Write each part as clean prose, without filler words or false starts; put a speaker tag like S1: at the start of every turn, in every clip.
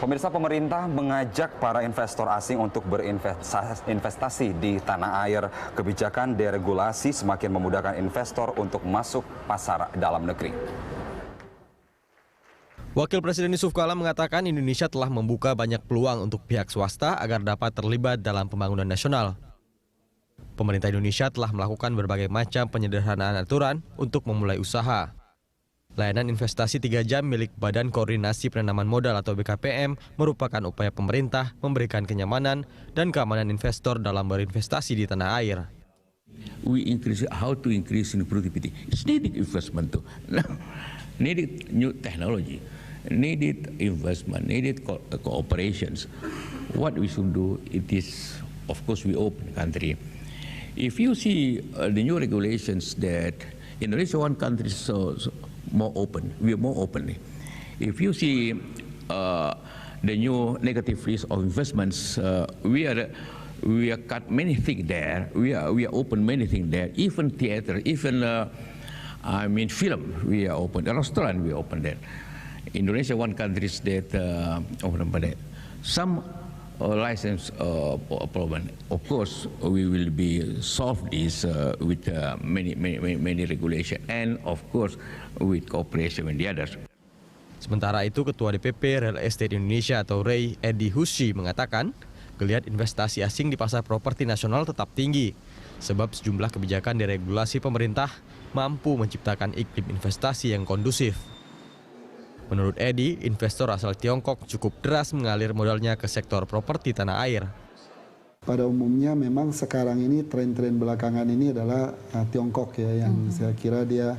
S1: Pemirsa, pemerintah mengajak para investor asing untuk berinvestasi di tanah air. Kebijakan deregulasi semakin memudahkan investor untuk masuk pasar dalam negeri.
S2: Wakil Presiden Yusuf Kala mengatakan Indonesia telah membuka banyak peluang untuk pihak swasta agar dapat terlibat dalam pembangunan nasional. Pemerintah Indonesia telah melakukan berbagai macam penyederhanaan aturan untuk memulai usaha. Layanan investasi 3 jam milik Badan Koordinasi Penanaman Modal atau BKPM merupakan upaya pemerintah memberikan kenyamanan dan keamanan investor dalam berinvestasi di tanah air.
S3: We increase how to increase in productivity. It's needed investment too. Needed new technology, needed investment, needed cooperations. What we should do, it is, of course, we open country. If you see the new regulations that Indonesia, one country, so more open. We are more open. If you see the new negative risk of investments, we are cut many things there. We are open many things there. Even theater, even film, we are open. The restaurant, we are open there. Indonesia, one country that some license problem. Of course, we will be solve this with many regulation and of course with cooperation with the others.
S2: Sementara itu, Ketua DPP Real Estate Indonesia atau REI, Edi Hushi mengatakan, geliat investasi asing di pasar properti nasional tetap tinggi, sebab sejumlah kebijakan deregulasi pemerintah mampu menciptakan iklim investasi yang kondusif. Menurut Edi, investor asal Tiongkok cukup deras mengalir modalnya ke sektor properti tanah air.
S4: Pada umumnya memang sekarang ini tren-tren belakangan ini adalah Tiongkok ya, yang saya kira dia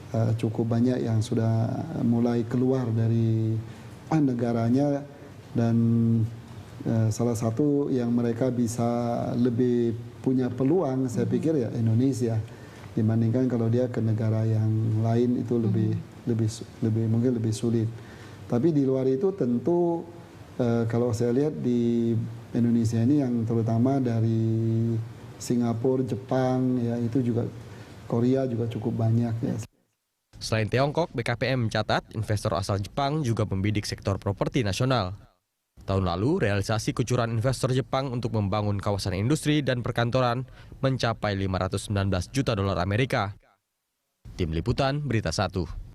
S4: cukup banyak yang sudah mulai keluar dari negaranya, dan salah satu yang mereka bisa lebih punya peluang saya pikir ya Indonesia, dibandingkan kalau dia ke negara yang lain itu mungkin lebih sulit. Tapi di luar itu tentu kalau saya lihat di Indonesia ini yang terutama dari Singapura, Jepang, ya itu juga Korea juga cukup banyak ya.
S2: Selain Tiongkok, BKPM mencatat investor asal Jepang juga membidik sektor properti nasional. Tahun lalu, realisasi kucuran investor Jepang untuk membangun kawasan industri dan perkantoran mencapai $519 juta Amerika. Tim Liputan, Berita 1.